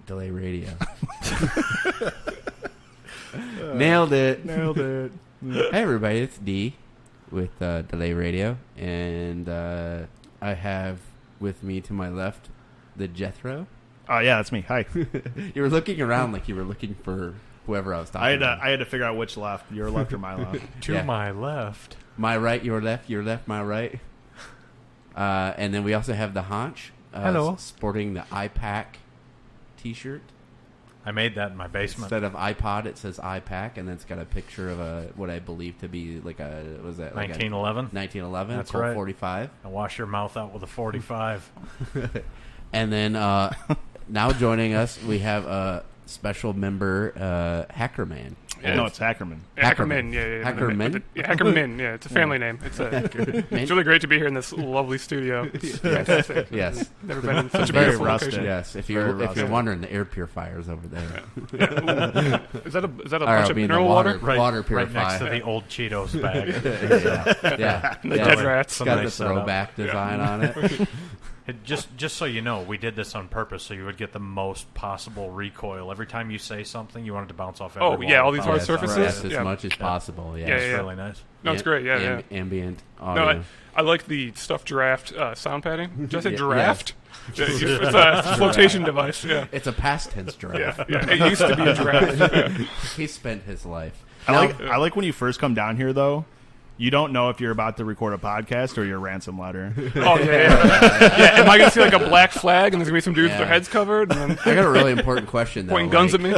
Delay radio. Nailed it. Hey everybody, it's D with Delay Radio, and I have with me to my left the Jethro. Oh yeah, that's me. Hi. You were looking around like you were looking for whoever I was talking about. I had to figure out which left, your left or my left. To my left. My right, your left, my right. And then we also have the Honch. Hello. Sporting the iPack t-shirt. I made that in my basement. Instead of iPod, it says iPack, and then it's got a picture of what I believe to be like a, what was that? 1911? 1911. That's Colt right. 45. And wash your mouth out with a 45. And then now joining us, we have a special member, Hackerman. Yeah. No, it's Hackerman. Hackerman, yeah. Hackerman? Hackerman, yeah. It's a family name. It's really great to be here in this lovely studio. Fantastic. Yes. Never been in such a Very beautiful rustic. location. Yes, if you're wondering, the air purifier's over there. Yeah. Is that a bunch of I mean, mineral the water? water purifier. Right next to the old Cheetos bag. Yeah. The dead rats. It's got the Nice setup. throwback design on it. Just so you know, we did this on purpose so you would get the most possible recoil. Every time you say something, you want it to bounce off every wall. Yeah, all these hard Yes, surfaces? yes, as Yeah. much as possible. Yeah. It's Yeah. really nice. No, it's great. Yeah. Ambient No, audio. I like the stuffed giraffe sound padding. Did I say Yeah, giraffe? Yeah, it's a flotation device. Yeah. It's a past tense giraffe. Yeah. It used to be a giraffe. Yeah. He spent his life. I like when you first come down here though. You don't know if you're about to record a podcast or your ransom letter. Oh, yeah. Am I going to see like a black flag and there's going to be some dudes with their heads covered? And then I got a really important question, though. pointing guns at me?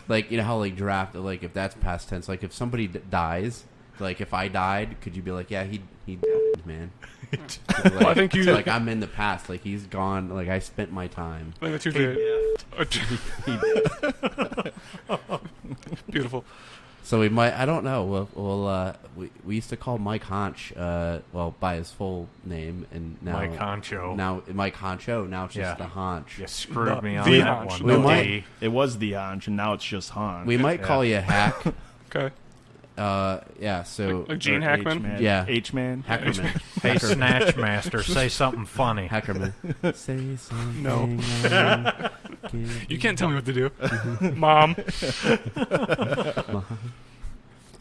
Like, you know how, like, draft, like, if that's past tense, like, if somebody dies, like, if I died, could you be like, yeah, he died, man? Like, Well, I think you... like, I'm in the past. Like, he's gone. Like, I spent my time. I think that's usually... Beautiful. So we might, I don't know. We used to call Mike Honch, by his full name, and now Mike Honcho. Now Mike Honcho. Now it's just Yeah. the Honch. You screwed me on The that Honch. one. We might- It was the Honch, and now it's just Honch. We might call you Hack. Okay. Yeah. So Like Gene Hackman? H-man. Yeah. H-man. Hackerman. Hey, Snatch Master, say something funny. Hackerman. Say something. No. You can't tell me what to do. Mom.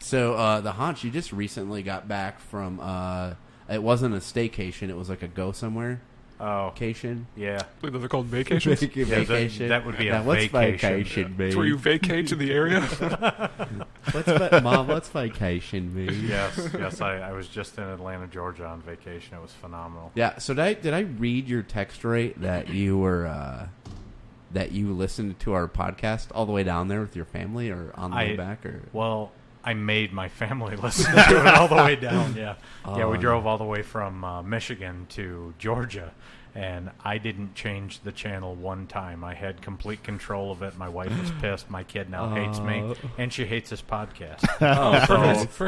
So the Honch, you just recently got back from. It wasn't a staycation. It was like a go somewhere. Oh, Vacation. yeah. Those are called vacations. Vacation. that would be a Now, what's vacation. babe? It's where you vacate to the area. Mom, what's vacation mean? Yes. I was just in Atlanta, Georgia on vacation. It was phenomenal. Yeah. So did I read your text rate that you were that you listened to our podcast all the way down there with your family, or on the way back, or Well, I made my family listen to it all the way down. Yeah, we drove all the way from Michigan to Georgia, and I didn't change the channel one time. I had complete control of it. My wife was pissed. My kid now hates me, and she hates this podcast.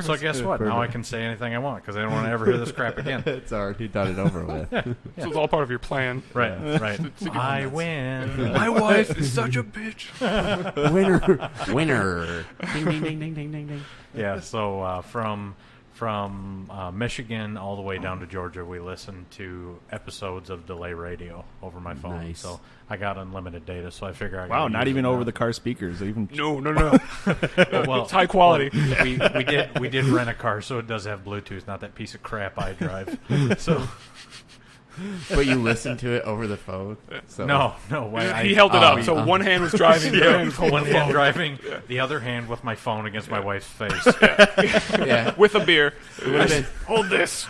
So guess what? Now I can say anything I want because I don't want to ever hear this crap again. it's already done it over with. So it's all part of your plan. Right. I win. My wife is such a bitch. Winner. Ding ding ding ding ding ding ding. Yeah. So from Michigan all the way down to Georgia, we listened to episodes of Delay Radio over my phone. Nice. So I got unlimited data, so I figure I Wow, gotta not use even it over now. the car speakers. Even No. Well, It's high quality. we did rent a car, so it does have Bluetooth, not that piece of crap I drive. So But you listened to it over the phone. So no. He held it up, so one hand was driving, the other hand was holding one the hand phone. driving, the other hand with my phone against my wife's face. yeah, With a beer. it would have been. Hold this.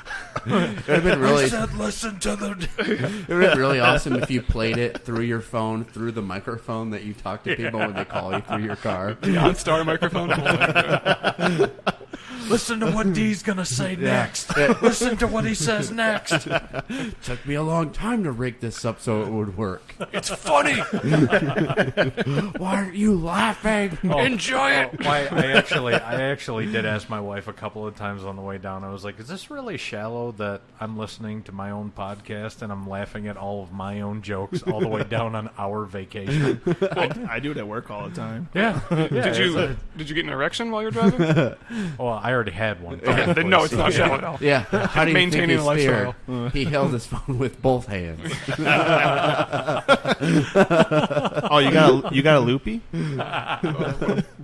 It would have been really. Listen to the. It would have been really awesome if you played it through your phone, through the microphone that you talk to people when they call you through your car. The OnStar microphone. Listen to what D's gonna say next. Listen to what he says next. Took me a long time to rig this up so it would work. It's funny. Why aren't you laughing? Enjoy it. I actually did ask my wife a couple of times on the way down. I was like, "Is this really shallow that I'm listening to my own podcast and I'm laughing at all of my own jokes all the way down on our vacation?" I do it at work all the time. Yeah. Did you get an erection while you were driving? Well, I already had one. Okay, then no, it's not shallow at all. Yeah. How do you think Maintaining his a spear? lifestyle. He held his phone with both hands. Oh, you got a loopy?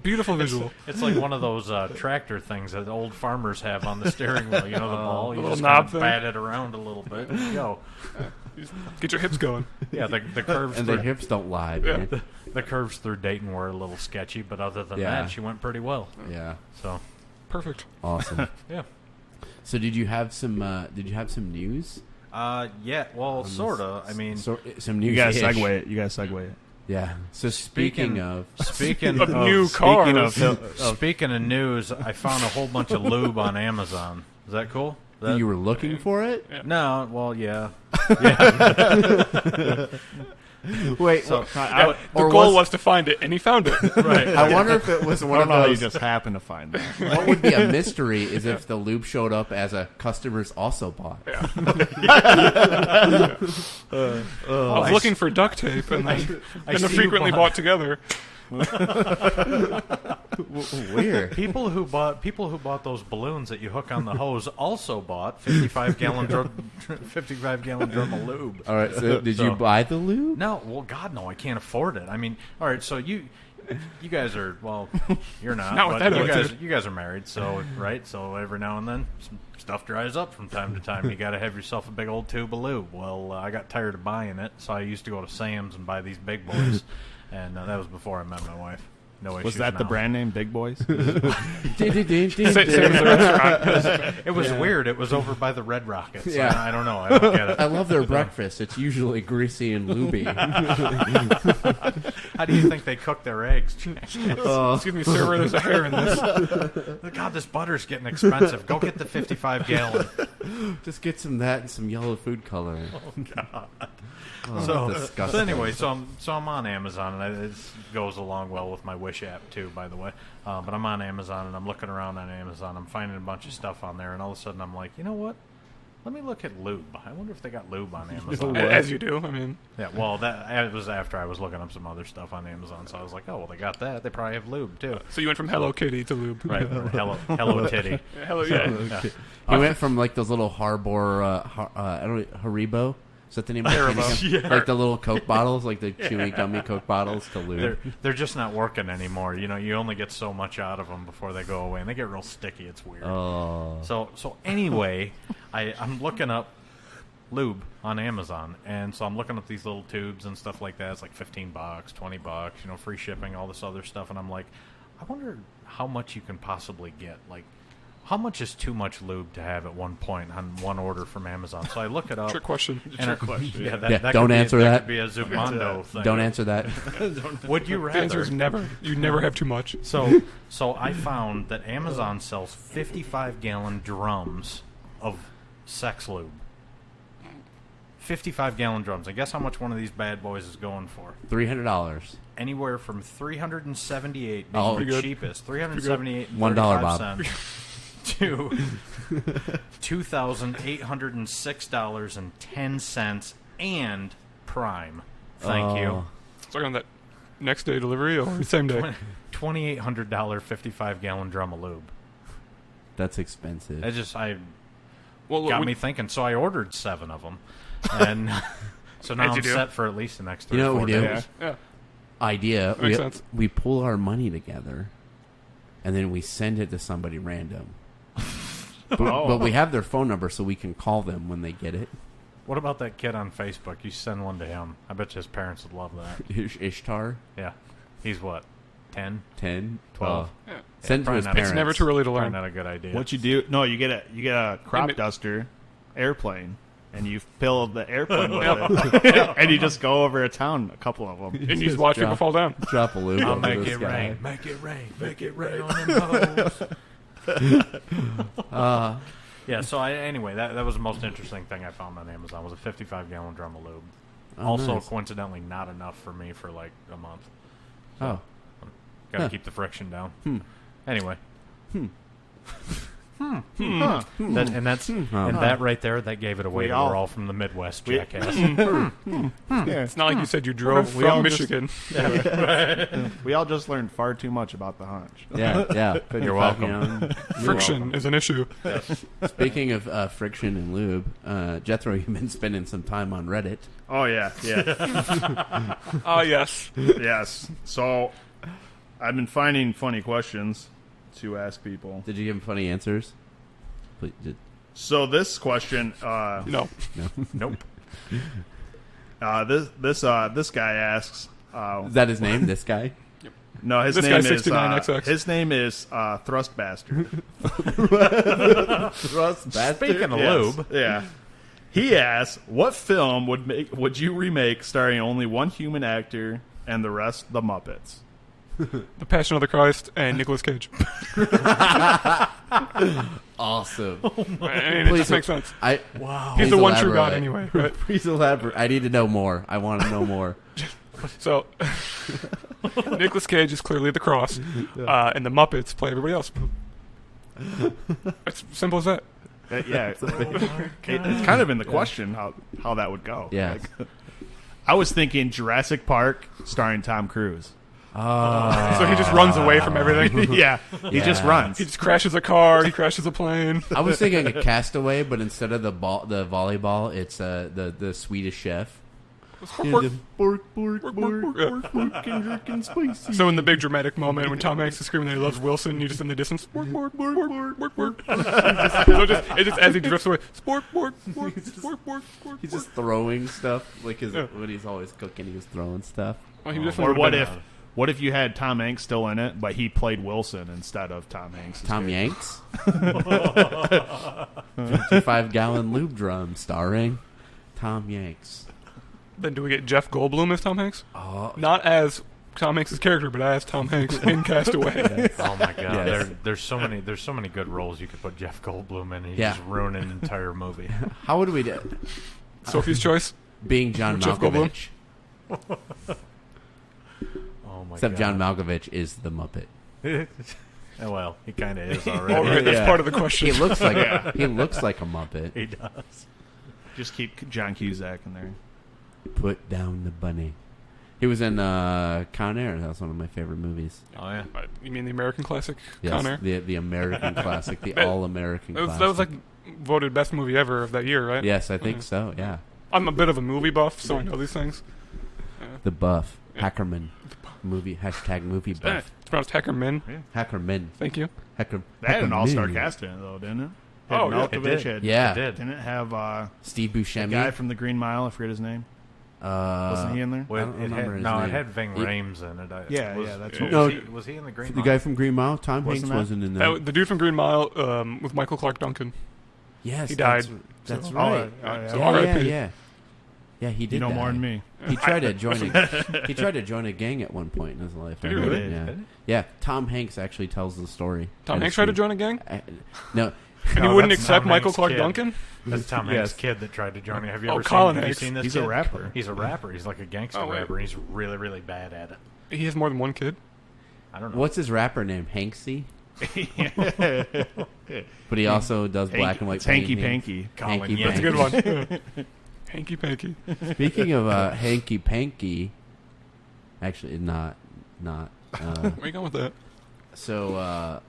Beautiful visual. It's like one of those tractor things that old farmers have on the steering wheel. You know, the ball. You little just knob kind of thing. bat it around a little bit and go. Get your hips going. Yeah, the curves And through their hips don't lie, man. the curves through Dayton were a little sketchy, but other than Yeah. that, she went pretty well. Yeah. So Perfect. Awesome. yeah. So did you have some news? Yeah. Well, sorta. I mean, Some news. You gotta segue it. Yeah. So speaking of Of new cars. speaking of news, I found a whole bunch of lube on Amazon. Is that cool? you were looking for it? No. Well, yeah. Wait, So The goal was to find it, and he found it. right. I wonder if it was I one don't of know how you those. just happen to find that. What would be a mystery is if the lube showed up as a customers also bought. I was looking for duct tape, and then see you frequently bought together. Weird. People who bought those balloons that you hook on the hose also bought 55-gallon drum of lube. All right. So did you buy the lube? No, well, God, no, I can't afford it. I mean, all right, so you guys are, well, you're not. Not with but that you attitude. guys are married, so right. So every now and then, some stuff dries up from time to time. You got to have yourself a big old tube of lube. Well, I got tired of buying it, so I used to go to Sam's and buy these big boys, and that was before I met my wife. No issues. Was that the now. brand name, Big Boys? Same as the restaurant. It was weird. It was over by the Red Rockets. Yeah. I don't know. I don't get it. I love their breakfast. It's usually greasy and lubey. How do you think they cook their eggs? Excuse me, sir, there's a hair in this. God, this butter's getting expensive. Go get the 55-gallon. Just get some of that and some yellow food coloring. Oh God. Oh, disgusting. So anyway, so I'm on Amazon, and it goes along well with my Wish app too, by the way. But I'm on Amazon, and I'm looking around on Amazon. I'm finding a bunch of stuff on there, and all of a sudden I'm like, you know what? Let me look at lube. I wonder if they got lube on Amazon. As you do, I mean. Yeah, well, that was after I was looking up some other stuff on Amazon, so I was like, oh, well, they got that. They probably have lube too. So you went from Hello Kitty to lube. Right, hello titty. Hello, yeah. Yeah. You went from like those little Harbor, I don't know, Haribo. Is that the name of the candy company? Yeah. Like the little Coke bottles, like the chewy gummy Coke bottles to lube. They're just not working anymore. You know, you only get so much out of them before they go away, and they get real sticky. It's weird. Oh. So anyway, I'm looking up lube on Amazon, and so I'm looking up these little tubes and stuff like that. It's like $15, $20, you know, free shipping, all this other stuff, and I'm like, I wonder how much you can possibly get. Like, how much is too much lube to have at one point on one order from Amazon? So I look it up. Trick question. And question. that don't could answer be, that. That could be a Zumando thing. Don't answer that. Would you The answer is rather? never. You never have too much. So I found that Amazon sells 55-gallon drums of sex lube. 55-gallon drums. And guess how much one of these bad boys is going for? $300. Anywhere from $378 being Oh, the good. cheapest, $378 $1 Bob. to $2,806.10 and Prime. Thank you. It's like on that next day delivery or same day. $2,800 55-gallon drum of lube. That's expensive. It just Well, got look, me thinking. So I ordered 7 of them, and so now As you I'm do. set for at least the next 3 You know or what 4 we do? days. yeah. Idea. Makes sense. We pull our money together, and then we send it to somebody random. But we have their phone number, so we can call them when they get it. What about that kid on Facebook? You send one to him. I bet you his parents would love that. Ishtar, Yeah, he's what, 10, 10, 12. Yeah. Send to probably his not. parents. It's never too early to Probably learn. not a good idea. What you do? No, you get a crop Maybe- duster airplane, and you fill the airplane with it, and you just go over a town, a couple of them. And you just watch people fall down. Drop a lube. I'll over make this it guy. rain. Make it rain. Make it rain on them hoes. Yeah, so anyway, that was the most interesting thing I found on Amazon was a 55-gallon drum of lube. Oh, Also, nice. coincidentally, not enough for me for like a month. Oh, Got to Huh. keep the friction down. Hmm. Anyway. That right there, that gave it away. We're all from the Midwest, jackass. It's not like you said you drove from Michigan. We all just learned far too much about the Honch. Yeah. You're welcome. Friction is an issue. Speaking of friction and lube, Jethro, you've been spending some time on Reddit. Oh, yeah. Oh, yes. Yes. So, I've been finding funny questions to ask people. Did you give him funny answers? Please, So this question, No. Nope. this guy asks. is that his name? This guy? No, his This name guy's is 69XX. his name is Thrust Bastard. Thrust bastard. Speaking of Yes. lube, Yeah. He asks, "What film would you remake starring only one human actor and the rest the Muppets?" The Passion of the Christ and Nicolas Cage. Awesome. I mean, it just makes sense. wow. He's Please the one true God elaborate. anyway. Right? Please elaborate. I need to know more. I want to know more. So, Nicolas Cage is clearly the cross, and the Muppets play everybody else. It's simple as that. Yeah, it's kind of in the question how that would go. Yeah. I was thinking Jurassic Park starring Tom Cruise. So he just runs away from everything. Yeah, he just runs. He just crashes a car. He crashes a plane. I was thinking a Castaway, but instead of the volleyball, it's the Swedish Chef. Bork, and spicy. So in the big dramatic moment when Tom Hanks is screaming that he loves Wilson, you just in the distance, bork, bork, bork, bork, bork, bork. It just as he drifts away, bork, bork, bork, bork, bork, bork. He's just throwing stuff like when he's always cooking. He was throwing stuff. Well, he definitely Or would've been- what if you had Tom Hanks still in it, but he played Wilson instead of Tom Hanks? Tom Yanks. 55-gallon lube drum starring Tom Yanks. Then do we get Jeff Goldblum as Tom Hanks? Not as Tom Hanks' character, but as Tom Hanks in Castaway. Oh my god, Yes. there's so many good roles you could put Jeff Goldblum in. He's Yeah. just ruin an entire movie. How would we do? Sophie's Choice. Being John Jeff Malkovich. Oh my Except god. John Malkovich is the Muppet. Oh, well, he kind of is All already. right, that's Yeah. part of the question. He looks like a Muppet. He does. Just keep John Cusack in there. Put down the bunny. He was in Con Air. That was one of my favorite movies. Oh yeah. You mean the American classic, Yes, Con Air? the American classic, the That- all-American That classic. was like voted best movie ever of that year, right? Yes, I think so. Yeah, I'm a bit of a movie buff, so I know these things. the buff, Yeah. Hackerman, movie #movie buff, It's pronounced Hackerman. Hackerman, Thank you. Hacker. That had an Hackerman. all-star cast in it, though, didn't it? Had Oh, yeah. It Malkovich, did. had- Yeah, It did. Didn't it have Steve the Buscemi. guy from the Green Mile? I forget his name. Wasn't he in there? Well, I don't it remember his had, no, name. it had Ving He- Rhames in it. Yeah, that's what- No, was he in the Green the Mile? guy from Green Mile? Tom Wasn't Hanks that- wasn't in there. The dude from Green Mile with Michael Clark Duncan. Yes, he died. That's So- right. yeah. So Yeah, R.I.P. Yeah, he did. You know die. more than me. He tried to join a gang at one point in his life. Did he I heard. really? Yeah. Did he? Yeah. Tom Hanks actually tells the story. Tom Hanks tried to join a gang? No. And he No, wouldn't that's accept Tom Michael Hanks' Clark kid. Duncan? That's Tom Yes. Hanks' kid that tried to join it. Have you Oh, ever Colin seen, have you Hanks. seen this He's kid? a rapper. He's a rapper. He's like a gangster Oh, wait. rapper. He's really, really bad at it. He has more than one kid? I don't know. What's his rapper name? Hanksy. But he also does black and white It's Hanky paintings. Panky. Colin Hanky Yank. That's a good one. Hanky Panky. Speaking of Hanky Panky, actually not. Where are you going with that? So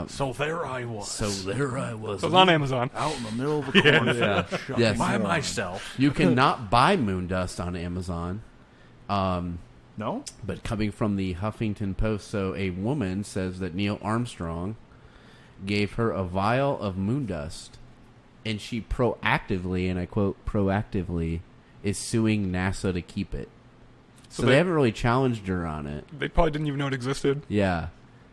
So there I was. so there I was. So it's on Amazon. Out in the middle of a cornfield. Yes. By myself. You cannot buy Moondust on Amazon. No? But coming from the Huffington Post, so a woman says that Neil Armstrong gave her a vial of moondust, and she proactively, and I quote, proactively, is suing NASA to keep it. So they haven't really challenged her on it. They probably didn't even know it existed. Yeah.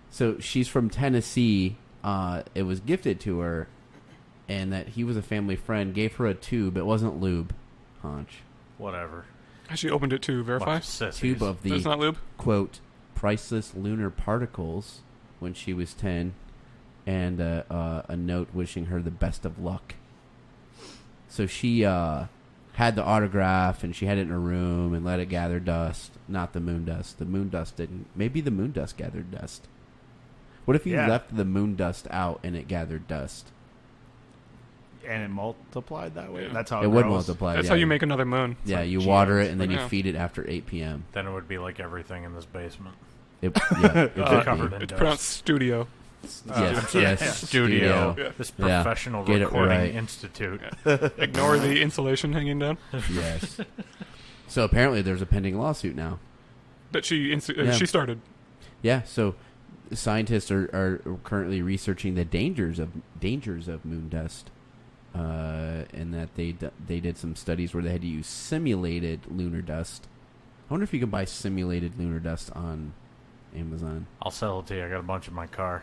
So she's from Tennessee. It was gifted to her, and that he was a family friend, gave her a tube. It wasn't lube, Honch. Whatever. She opened it to verify. Bunch of sissies. Tube of That's the, not lube? quote, priceless lunar particles when she was 10, and a note wishing her the best of luck. So she had the autograph, and she had it in her room and let it gather dust. Not the moon dust. The moon dust didn't. Maybe the moon dust gathered dust. What if you Yeah. left the moon dust out and it gathered dust? And it multiplied that way. Yeah. That's how It would grows. multiply. That's yeah. how you make another moon. Yeah, like you water chimes. it and then you Yeah. feed it after 8 p.m. Then it would be like everything in this basement. It, yeah, it would covered be. in It's dust. pronounced studio. Yes, Yeah. yes, Studio. Yeah. This Yeah. professional Get it recording right. institute. Ignore the insulation hanging down. Yes. So apparently there's a pending lawsuit now. That she Yeah. she started. Yeah, so scientists are currently researching the dangers of moon dust, and that they did some studies where they had to use simulated lunar dust. I wonder if you can buy simulated lunar dust on Amazon. I'll sell it to you. I got a bunch in my car.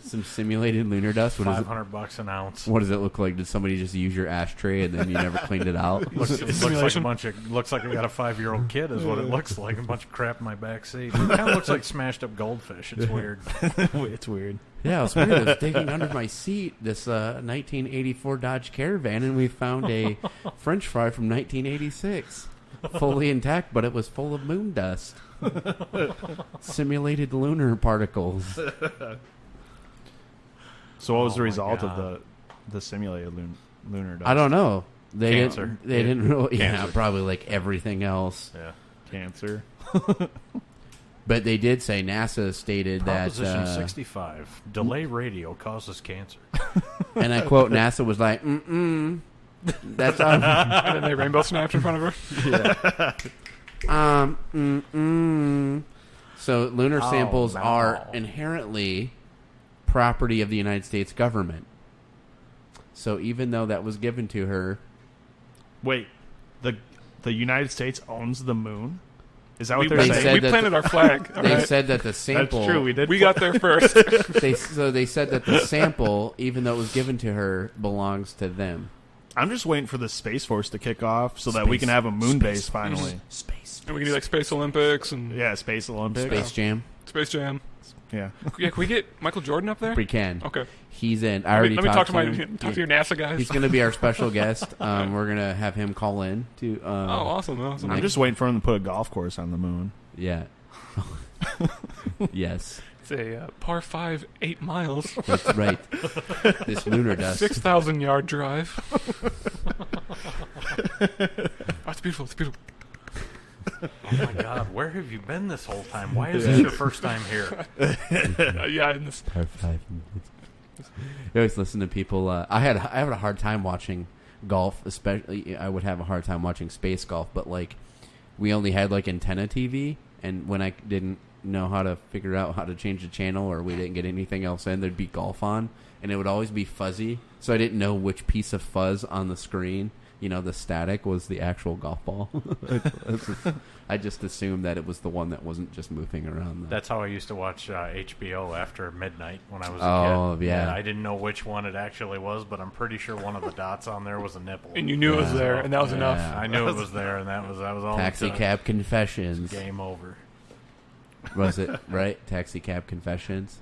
Some simulated lunar dust. What, $500 an ounce. what does it look like? Did somebody just use your ashtray and then you never cleaned it out? Looks like a Simulation. looks like I got a 5-year-old kid is what it looks like. A bunch of crap in my back seat. It kind of looks like smashed up goldfish. It's weird. It's weird. Yeah, it's weird. I was digging under my seat this 1984 Dodge Caravan, and we found a French fry from 1986. Fully intact, but it was full of moon dust. Simulated lunar particles. So what was Oh the my result God. of the simulated lunar dust? I don't know. They Cancer. didn't. They didn't really. Yeah, Cancer. probably like everything else. Yeah. Cancer. But they did say NASA stated Proposition that, 65. Delay radio causes cancer. and I quote, NASA was like, that's And then they rainbow snapped in front of her. So lunar Oh, samples no. are inherently property of the United States government. So even though that was given to her, Wait, the United States owns the moon? Is that what We, they're They saying? said we that planted our flag. all they right? said that the sample. That's true. We did. We got there first. They said that the sample, even though it was given to her, belongs to them. I'm just waiting for the Space Force to kick off so that we can have a moon base finally. Space. And we can do like Space Olympics and Yeah, Space Olympics. Space Jam. Space Jam. Yeah. Yeah, can we get Michael Jordan up there? We can. Okay. He's in. I already Let me talk talked to him. talk to your NASA guys. He's going to be our special guest. We're going to have him call in to. Oh, awesome! Awesome. I'm just waiting for him to put a golf course on the moon. Yeah. Yes, It's a par 5, 8 miles, that's right. This lunar dust. 6,000-yard drive. Oh, it's beautiful. It's beautiful. Oh my God, where have you been this whole time? Why is this your first time here? Yeah, and this, Par 5 minutes. I always listen to people. I had a hard time watching golf, especially. I would have a hard time watching space golf, but like we only had like antenna TV, and when I didn't know how to figure out how to change the channel or we didn't get anything else in, there'd be golf on, and it would always be fuzzy, so I didn't know which piece of fuzz on the screen, the static, was the actual golf ball. I just assumed that it was the one that wasn't just moving around. That's how I used to watch HBO after midnight when I was a Oh, kid. yeah. I didn't know which one it actually was, but I'm pretty sure one of the dots on there was a nipple. and you knew it was Yeah. there, and that was Yeah. enough. I knew it was there, and that was all. Taxi it took. Cab Confessions. Game over. Was it right? Taxi Cab Confessions.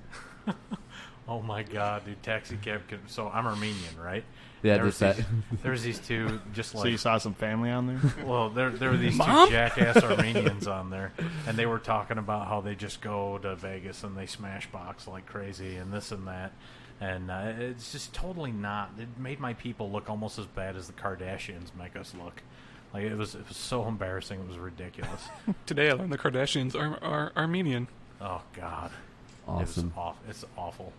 Oh my God, dude! Taxi cab. So I'm Armenian, right? Yeah, There was just that. these- there was these two, just So you like. saw some family on there? Well, there were these Mom? two jackass Armenians on there, and they were talking about how they just go to Vegas and they smash box like crazy and this and that, and it's just totally not. It made my people look almost as bad as the Kardashians make us look. Like it was so embarrassing. It was ridiculous. Today I learned the Kardashians are Armenian. Oh God, Awesome. It's awful.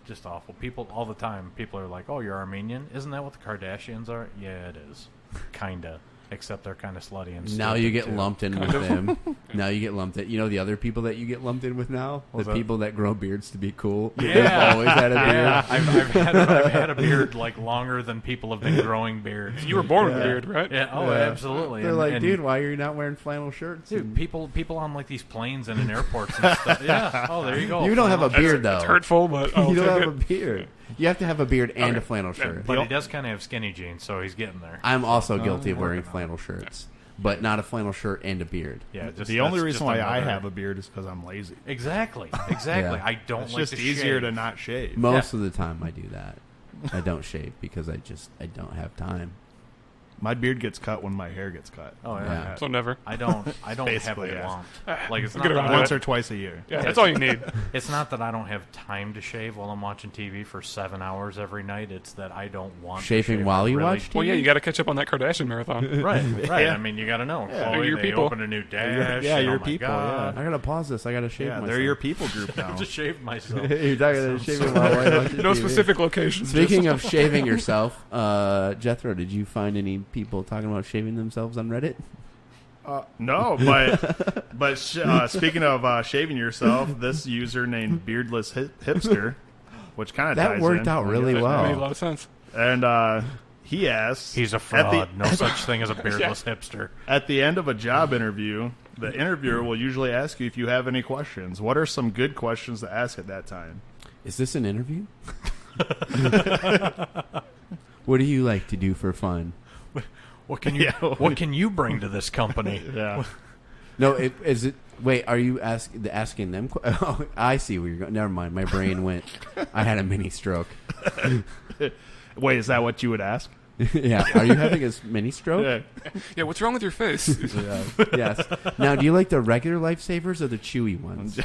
Just awful. People all the time. People are like, "Oh, you're Armenian? Isn't that what the Kardashians are?" Yeah, it is. Kinda. Except they're kind of slutty and Now you stupid, get too. lumped in with them. Now you get lumped in. You know the other people that you get lumped in with now? What's the that? people that grow beards to be cool. Yeah. They've always had a beard. Yeah, I've had a beard like longer than people have been growing beards. You were born with a Yeah. beard, right? Yeah. Oh, Yeah. absolutely. They're And- like, and- dude, why are you not wearing flannel shirts? dude, And- people on like these planes and in airports and stuff. Yeah. Oh, there you go. You don't have a That's- beard, though. It's hurtful, but I'll You don't take have a it. beard. You have to have a beard and Okay. a flannel shirt. But he does kind of have skinny jeans, so he's getting there. I'm also guilty of wearing working on flannel shirts, but not a flannel shirt and a beard. Yeah. Just, The only that's reason just why I another- have a beard is because I'm lazy. Exactly. Yeah. I don't It's like just to easier shave. to not shave. Most of the time I do that. I don't shave because I don't have time. My beard gets cut when my hair gets cut. Oh yeah. Yeah. So never. I don't have Basically, a yeah. want. Like it's not Get that around I to Once it. or twice a year. Yeah, that's all you need. It's not that I don't have time to shave while I'm watching TV for 7 hours every night. It's that I don't want to Shaving shave. while I you really watch Well, yeah, you got to catch up on that Kardashian marathon. Right. Yeah. I mean, you got to know. Yeah. Chloe, They're your they people. opened a new dash. Yeah, and your oh my people, God. I gotta pause this. I gotta shave Yeah, myself. they're your people group I now. just shaved myself. You're talking shaving while watching No TV. specific location. Speaking of shaving yourself, Jethro, did you find any people talking about shaving themselves on Reddit? No, but speaking of shaving yourself, this user named Beardless Hipster, which kind of That worked out really That well. made a lot of sense. and he asks, He's a fraud. No such thing as a beardless hipster. at the end of a job interview, the interviewer will usually ask you if you have any questions. What are some good questions to ask at that time? Is this an interview? What do you like to do for fun? What can you What can you bring to this company? Yeah. No, is it? Wait, are you asking them? Oh, I see where you're going. Never mind. My brain went. I had a mini stroke. Wait, is that what you would ask? Yeah. Are you having a mini stroke? Yeah. Yeah, what's wrong with your face? Yes. Now, do you like the regular lifesavers or the chewy ones?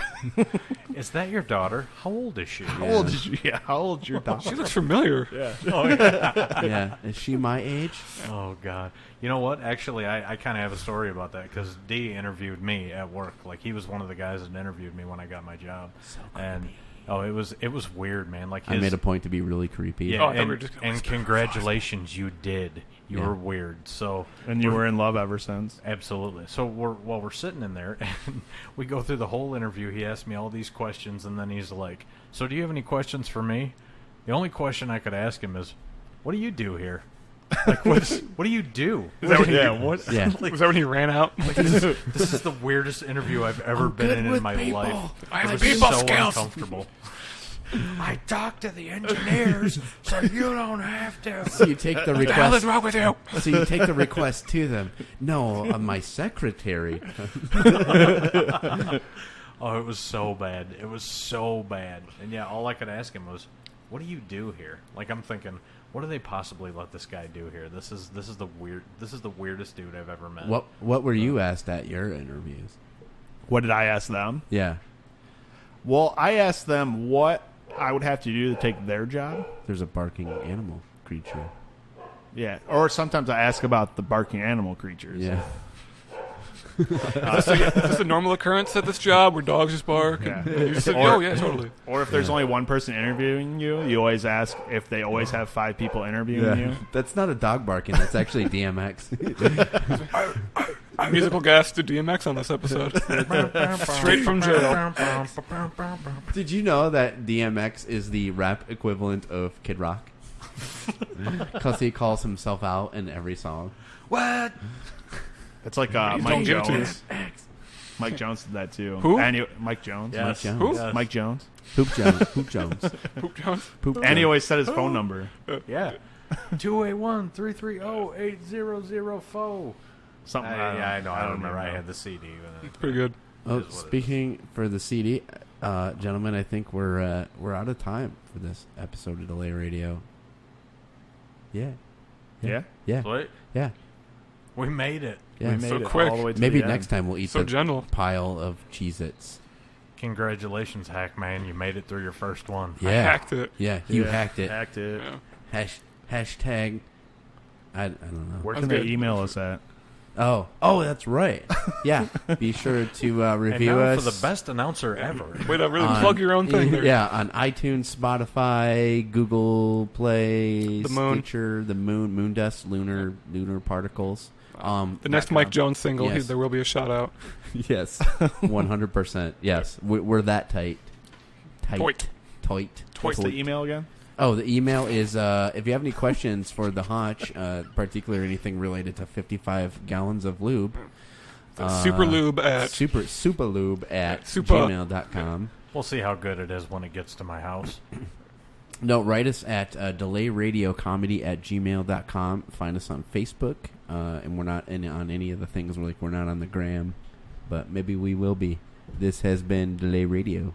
Is that your daughter? How old is she? How old is you? Yeah, how old's your She daughter? looks familiar. Yeah. Oh, yeah. Yeah. Is she my age? Oh, God. You know what? Actually, I kind of have a story about that because D interviewed me at work. Like, he was one of the guys that interviewed me when I got my job. So And, oh, it was weird, man. Like, I his, made a point to be really creepy. yeah, Oh, I thought we were and, just gonna and whisper. congratulations, you did. You Yeah. were weird. So, And you were in love ever since? absolutely. So we're sitting in there, and we go through the whole interview. He asked me all these questions, and then he's like, "So do you have any questions for me?" The only question I could ask him is, "What do you do here? Like, what do you do?" Is that when Yeah, he, what? Yeah. was that when he ran out? Like, this is the weirdest interview I've ever been in my life. I have It was people so skills. uncomfortable. I talk to the engineers, so you don't have to. So you take the What the hell is request. wrong with you? So you take the request to them. No, my secretary. Oh, it was so bad. It was so bad. And yeah, all I could ask him was, "What do you do here?" Like, I'm thinking, what do they possibly let this guy do here? This is the weirdest dude I've ever met. What were you asked at your interviews? What did I ask them? Yeah. Well, I asked them what I would have to do to take their job. There's a barking animal creature. Yeah. Or sometimes I ask about the barking animal creatures. Yeah. Is this a normal occurrence at this job where dogs just bark? Yeah. And you just said, Or- oh, yeah, totally. Or if there's only one person interviewing you, you always ask if they always have 5 people interviewing you. That's not a dog barking. That's actually DMX. Musical guest to DMX on this episode. Straight from jail. Did you know that DMX is the rap equivalent of Kid Rock? Because he calls himself out in every song. What? It's like don't Mike give it to Jones. Mike Jones did that too. Who? Mike Jones. Yes. Mike Jones. Who? Yes. Mike Jones. Poop Jones. Poop Jones. Poop Jones. Poop And he Jones. always said his phone number. Yeah. 281-330-8004. Something. Yeah, I know. I don't remember. I know. had the CD. Pretty good. Oh, is what it speaking for the CD, gentlemen, I think we're out of time for this episode of Delay Radio. Yeah. Yeah. Yeah. Wait, Yeah. we made it. Yeah. We made So it quick. all the way to Maybe the next end. time we'll eat So the gentle. pile of Cheez-Its. Congratulations, Hackman. You made it through your first one. Yeah. I hacked it. Yeah, you Yeah, hacked it. Hacked it. Yeah. Hashtag. I don't know. Where That's can they good. email us at? Oh, that's right. Yeah, be sure to And review now us for the best announcer ever. Way to really on- plug your own thing there. Yeah, on iTunes, Spotify, Google Play, The moon. Stitcher, the moon dust, lunar particles. The next Mike Jones single, Yes. there will be a shout out. Yes, 100%. Yes, we're that tight. Toit. What's the email again? Oh, the email is if you have any questions for the Honch, particularly anything related to 55 gallons of lube. Superlube at Superlube at Super. gmail.com. We'll see how good it is when it gets to my house. No, write us at delayradiocomedy@gmail.com. Find us on Facebook, and we're not on any of the things. We're not on the gram, but maybe we will be. This has been Delay Radio.